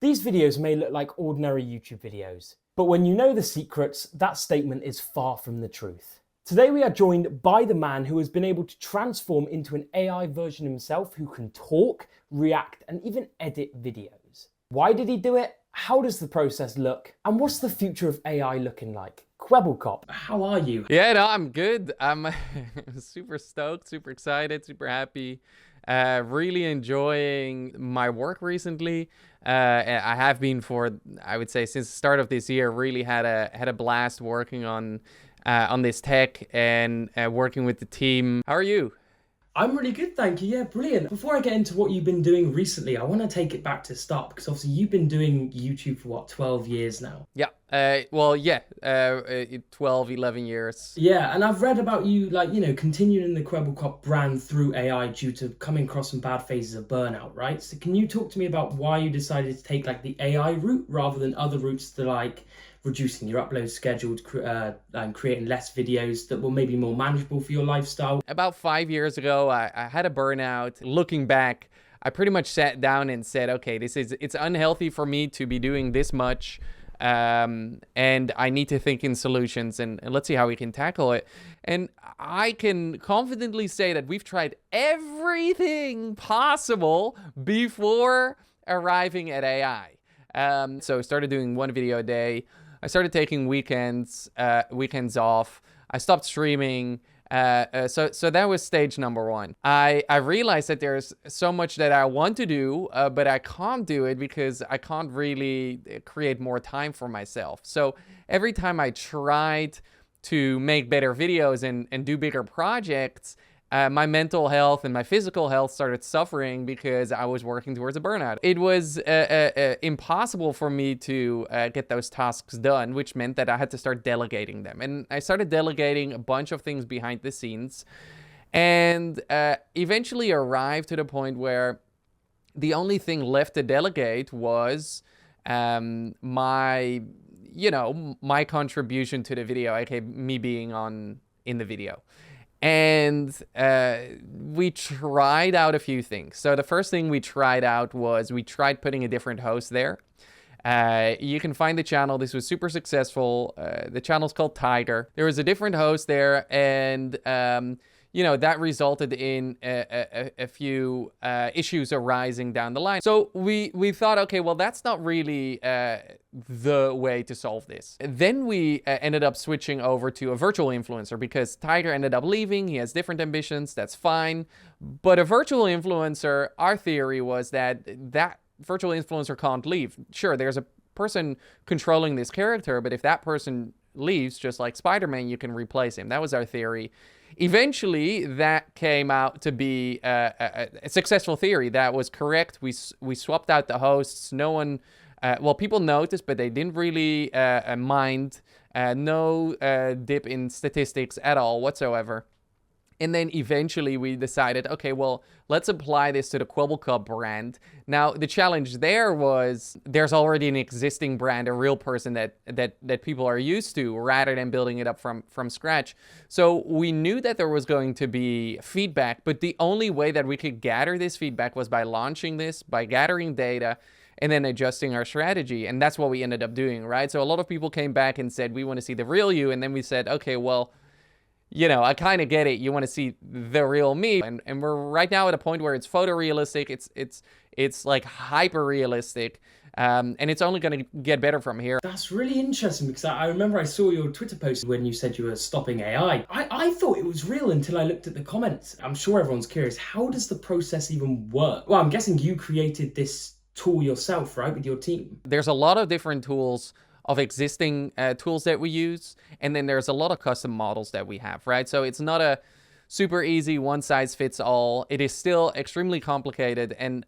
These videos may look like ordinary YouTube videos, but when you know the secrets, that statement is far from the truth. Today we are joined by the man who has been able to transform into an AI version himself who can talk, react, and even edit videos. Why did he do it? How does the process look? And what's the future of AI looking like? Kwebbelkop, how are you? Yeah, no, I'm good. I'm super stoked, super excited, super happy. Really enjoying my work recently. I have been for, I would say, since the start of this year. Really had a blast working on this tech and working with the team. How are you? I'm really good, thank you. Yeah, brilliant. Before I get into what you've been doing recently, I want to take it back to the start because obviously you've been doing YouTube for what, 12 years now? Yeah. Well, yeah. 12, 11 years. Yeah, and I've read about you, like, continuing the Kwebbelkop brand through AI due to coming across some bad phases of burnout, right? So can you talk to me about why you decided to take like the AI route rather than other routes to like reducing your upload schedule and creating less videos that were maybe more manageable for your lifestyle? About 5 years ago, I had a burnout. Looking back, I pretty much sat down and said, okay, it's unhealthy for me to be doing this much. And I need to think in solutions and let's see how we can tackle it. And I can confidently say that we've tried everything possible before arriving at AI. So I started doing one video a day. I started taking weekends off. I stopped streaming. So that was stage number one. I realized that there's so much that I want to do, but I can't do it because I can't really create more time for myself. So every time I tried to make better videos and do bigger projects, my mental health and my physical health started suffering because I was working towards a burnout. It was impossible for me to get those tasks done, which meant that I had to start delegating them. And I started delegating a bunch of things behind the scenes and eventually arrived to the point where the only thing left to delegate was my contribution to the video, aka me being in the video. And we tried out a few things. So the first thing we tried out was we tried putting a different host there. You can find the channel. This was super successful. The channel's called Tiger. There was a different host there, and that resulted in a few issues arising down the line. So we thought, okay, well, that's not really the way to solve this. Then we ended up switching over to a virtual influencer because Tiger ended up leaving. He has different ambitions. That's fine. But a virtual influencer, our theory was that virtual influencer can't leave. Sure, there's a person controlling this character, but if that person leaves, just like Spider-Man, you can replace him. That was our theory. Eventually, that came out to be a successful theory. That was correct. We swapped out the hosts. No one, people noticed, but they didn't really mind. No dip in statistics at all whatsoever. And then eventually we decided, okay, well, let's apply this to the Kwebbelkop brand. Now, the challenge there was there's already an existing brand, a real person that people are used to, rather than building it up from scratch. So we knew that there was going to be feedback, but the only way that we could gather this feedback was by launching this, by gathering data, and then adjusting our strategy. And that's what we ended up doing, right? So a lot of people came back and said, we want to see the real you. And then we said, okay, well, I kind of get it. You want to see the real me. And we're right now at a point where it's photorealistic. It's like hyper realistic. And it's only going to get better from here. That's really interesting because I remember I saw your Twitter post when you said you were stopping AI. I thought it was real until I looked at the comments. I'm sure everyone's curious. How does the process even work? Well, I'm guessing you created this tool yourself, right, with your team? There's a lot of different tools of existing tools that we use, and then there's a lot of custom models that we have, right? So it's not a super easy one size fits all. It is still extremely complicated, and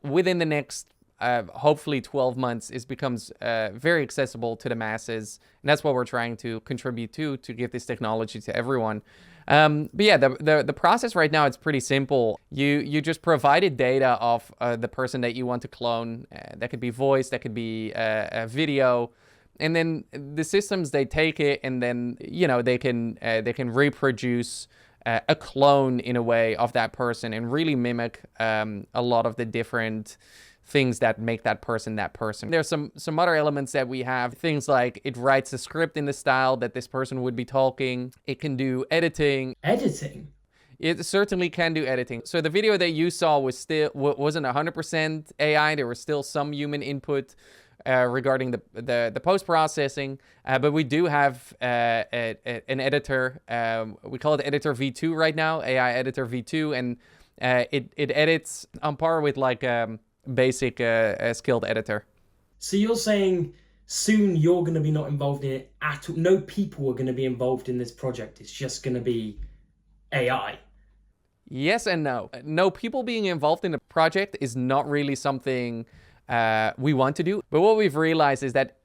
within the next hopefully 12 months, it becomes very accessible to the masses, and that's what we're trying to contribute to give this technology to everyone. But yeah, the process right now, it's pretty simple. You just provided data of the person that you want to clone. That could be voice, that could be a video, and then the systems, they take it and then they can reproduce a clone in a way of that person and really mimic a lot of the different things that make that person that person. There's some other elements that we have, things like it writes a script in the style that this person would be talking. It can do editing. Editing? It certainly can do editing. So the video that you saw wasn't 100% AI. There was still some human input regarding the post-processing, but we do have an editor. We call it Editor V2 right now, AI Editor V2, and it edits on par with like basic skilled editor. So you're saying soon you're going to be not involved in it at all? No people are going to be involved in this project. It's just going to be AI. Yes and no. No, people being involved in the project is not really something we want to do. But what we've realized is that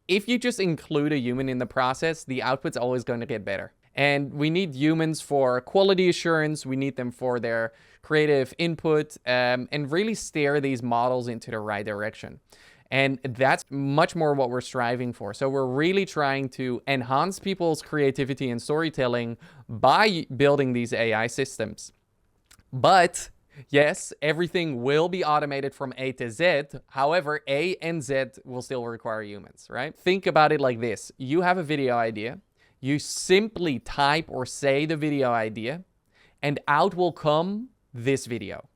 if you just include a human in the process, the output's always going to get better. And we need humans for quality assurance. We need them for their creative input and really steer these models into the right direction. And that's much more what we're striving for. So we're really trying to enhance people's creativity and storytelling by building these AI systems. But yes, everything will be automated from A to Z. However, A and Z will still require humans, right? Think about it like this. You have a video idea. You simply type or say the video idea, and out will come this video.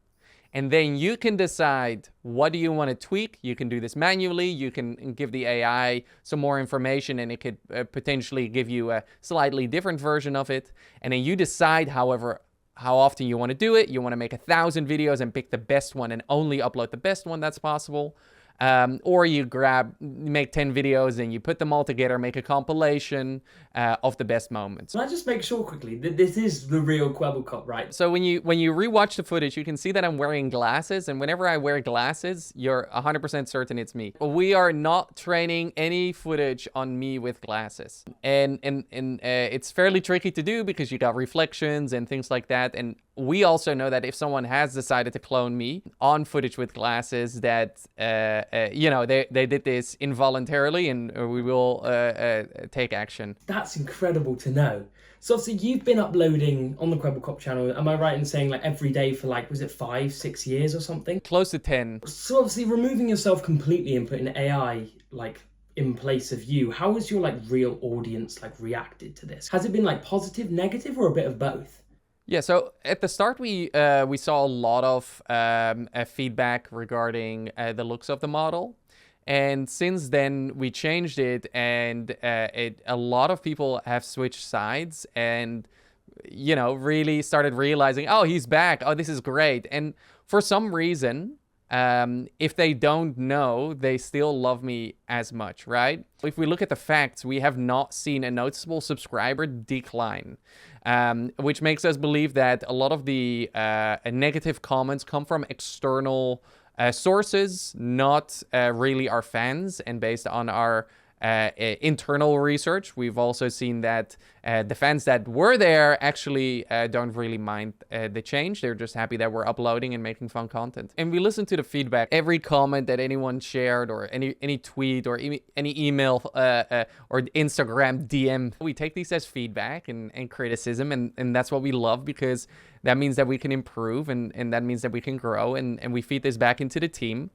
And then you can decide, what do you want to tweak? You can do this manually. You can give the AI some more information, and it could potentially give you a slightly different version of it. And then you decide, however, how often you want to do it. You want to make 1,000 videos and pick the best one and only upload the best one that's possible. Or you make 10 videos and you put them all together, make a compilation of the best moments. Can I just make sure quickly that this is the real Kwebbelkop, right? So when you rewatch the footage, you can see that I'm wearing glasses, and whenever I wear glasses, you're 100% certain it's me. We are not training any footage on me with glasses, and it's fairly tricky to do because you got reflections and things like that. And we also know that if someone has decided to clone me on footage with glasses, that they did this involuntarily, and we will take action. That's incredible to know. So obviously you've been uploading on the Kwebbelkop channel, am I right in saying like every day for like, was it 5-6 years or something? Close to 10. So obviously removing yourself completely and putting AI like in place of you, how has your like real audience like reacted to this? Has it been like positive, negative, or a bit of both? Yeah, so at the start, we saw a lot of feedback regarding the looks of the model. And since then, we changed it, and a lot of people have switched sides and, really started realizing, oh, he's back. Oh, this is great. And for some reason, if they don't know, they still love me as much, right? If we look at the facts, we have not seen a noticeable subscriber decline, which makes us believe that a lot of the negative comments come from external sources, not really our fans. And based on our internal research, we've also seen that the fans that were there actually don't really mind the change. They're just happy that we're uploading and making fun content. And we listen to the feedback. Every comment that anyone shared, or any tweet, or any email or Instagram DM, we take these as feedback and criticism, and that's what we love, because that means that we can improve, and that means that we can grow, and we feed this back into the team,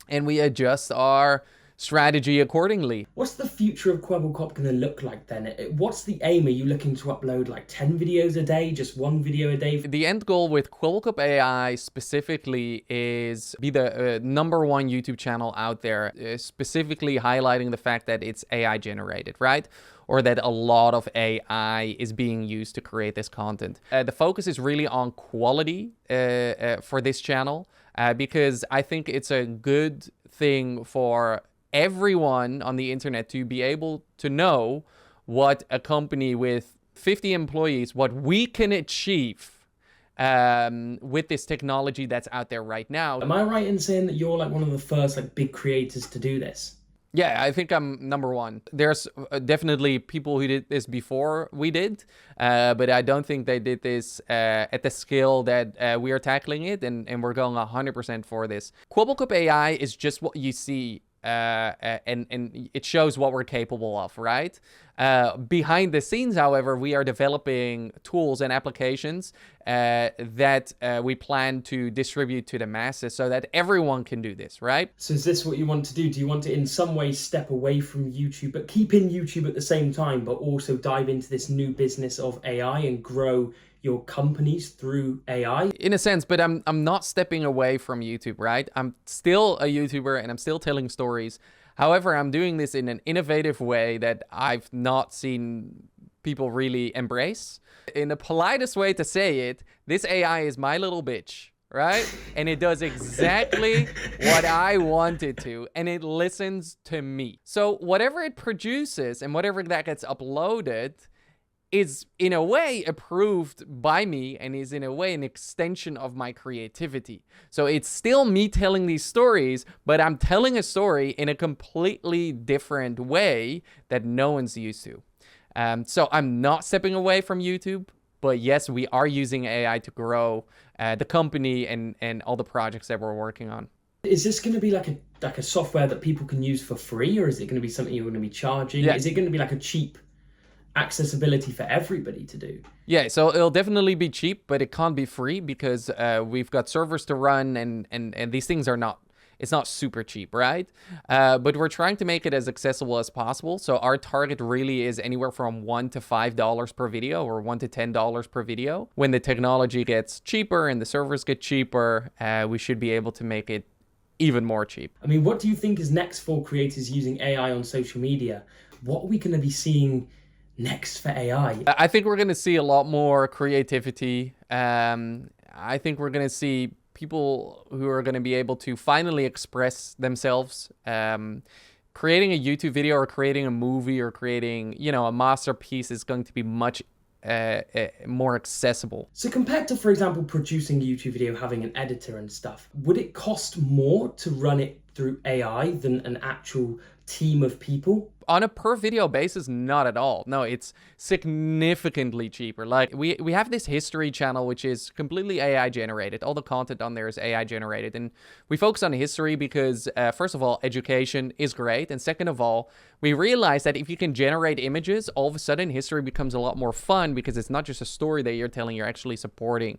and we adjust our strategy accordingly. What's the future of Kwebbelkop going to look like then? What's the aim? Are you looking to upload like 10 videos a day, just 1 video a day? The end goal with Kwebbelkop AI specifically is be the #1 YouTube channel out there, specifically highlighting the fact that it's AI generated, right? Or that a lot of AI is being used to create this content. The focus is really on quality for this channel, because I think it's a good thing for everyone on the internet to be able to know what a company with 50 employees, what we can achieve with this technology that's out there right now. Am I right in saying that you're like one of the first like big creators to do this? Yeah, I think I'm #1. There's definitely people who did this before we did, but I don't think they did this at the scale that we are tackling it, and we're going 100% for this. Kwebbelkop AI is just what you see and it shows what we're capable of, right? Behind the scenes, however, we are developing tools and applications that we plan to distribute to the masses so that everyone can do this, right? So is this what you want to do? Do you want to in some way step away from YouTube, but keep in YouTube at the same time, but also dive into this new business of AI and grow your companies through AI? In a sense, but I'm not stepping away from YouTube, right? I'm still a YouTuber and I'm still telling stories. However, I'm doing this in an innovative way that I've not seen people really embrace. In the politest way to say it, this AI is my little bitch, right? And it does exactly what I want it to, and it listens to me. So whatever it produces and whatever that gets uploaded is in a way approved by me and is in a way an extension of my creativity. So it's still me telling these stories, but I'm telling a story in a completely different way that no one's used to. So I'm not stepping away from YouTube, but yes, we are using AI to grow the company and all the projects that we're working on. Is this going to be like a software that people can use for free, or is it going to be something you're going to be charging? Yeah. Is it going to be like a cheap accessibility for everybody to do? Yeah, so it'll definitely be cheap, but it can't be free because we've got servers to run and these things are not, it's not super cheap, right? But we're trying to make it as accessible as possible. So our target really is anywhere from $1 to $5 per video or $1 to $10 per video. When the technology gets cheaper and the servers get cheaper, we should be able to make it even more cheap. I mean, what do you think is next for creators using AI on social media? What are we going to be seeing next for AI? I think we're going to see a lot more creativity. I think we're going to see people who are going to be able to finally express themselves. Creating a YouTube video or creating a movie or creating, a masterpiece is going to be much more accessible. So compared to, for example, producing a YouTube video, having an editor and stuff, would it cost more to run it through AI than an actual team of people? On a per video basis, not at all. No, it's significantly cheaper. Like we have this history channel, which is completely AI generated. All the content on there is AI generated. And we focus on history because first of all, education is great. And second of all, we realize that if you can generate images, all of a sudden history becomes a lot more fun because it's not just a story that you're telling, you're actually supporting,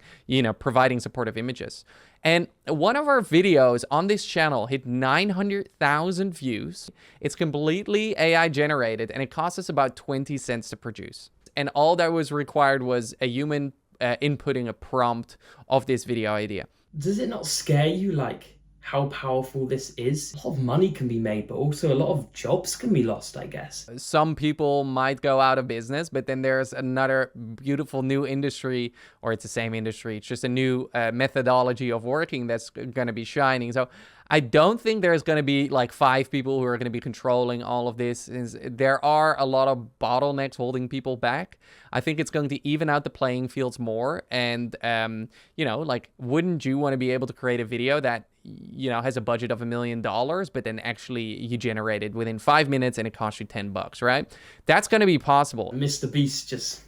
providing supportive images. And one of our videos on this channel hit 900,000 views. It's completely AI generated and it cost us about 20 cents to produce. And all that was required was a human inputting a prompt of this video idea. Does it not scare you, like, how powerful this is? A lot of money can be made, but also a lot of jobs can be lost, I guess. Some people might go out of business, but then there's another beautiful new industry, or it's the same industry. It's just a new methodology of working that's going to be shining. So I don't think there's going to be like 5 people who are going to be controlling all of this. There are a lot of bottlenecks holding people back. I think it's going to even out the playing fields more. And, like, wouldn't you want to be able to create a video that, has a budget of $1 million, but then actually you generate it within 5 minutes and it costs you $10, right? That's going to be possible. Mr. Beast just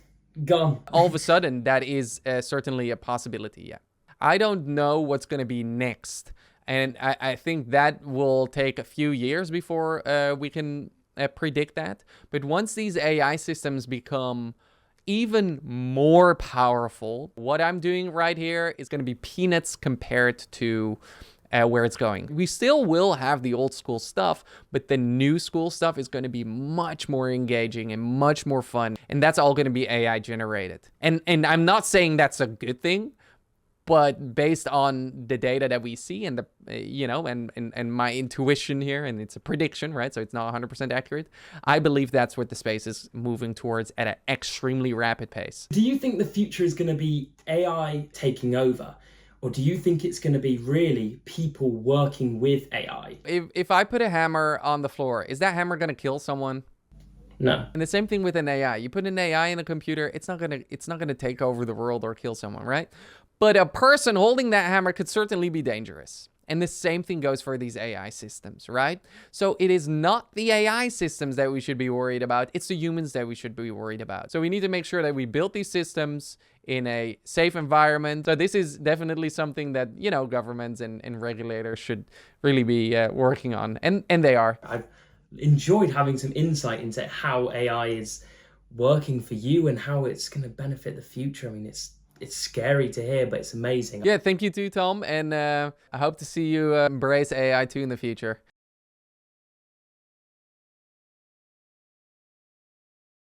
gone. All of a sudden, that is certainly a possibility, yeah. I don't know what's going to be next. And I think that will take a few years before we can predict that. But once these AI systems become even more powerful, what I'm doing right here is going to be peanuts compared to where it's going. We still will have the old school stuff, but the new school stuff is going to be much more engaging and much more fun. And that's all going to be AI generated. And I'm not saying that's a good thing. But based on the data that we see and and my intuition here, and it's a prediction, right? So it's not 100% accurate. I believe that's what the space is moving towards at an extremely rapid pace. Do you think the future is going to be AI taking over? Or do you think it's going to be really people working with AI? If I put a hammer on the floor, is that hammer going to kill someone? No. And the same thing with an AI. You put an AI in a computer, it's not gonna take over the world or kill someone, right? But a person holding that hammer could certainly be dangerous. And the same thing goes for these AI systems, right? So it is not the AI systems that we should be worried about. It's the humans that we should be worried about. So we need to make sure that we build these systems in a safe environment. So this is definitely something that, you know, governments and regulators should really be working on. And they are. I've enjoyed having some insight into how AI is working for you and how it's going to benefit the future. I mean, it's scary to hear, but it's amazing. Yeah, thank you too, Tom. And I hope to see you embrace AI too in the future.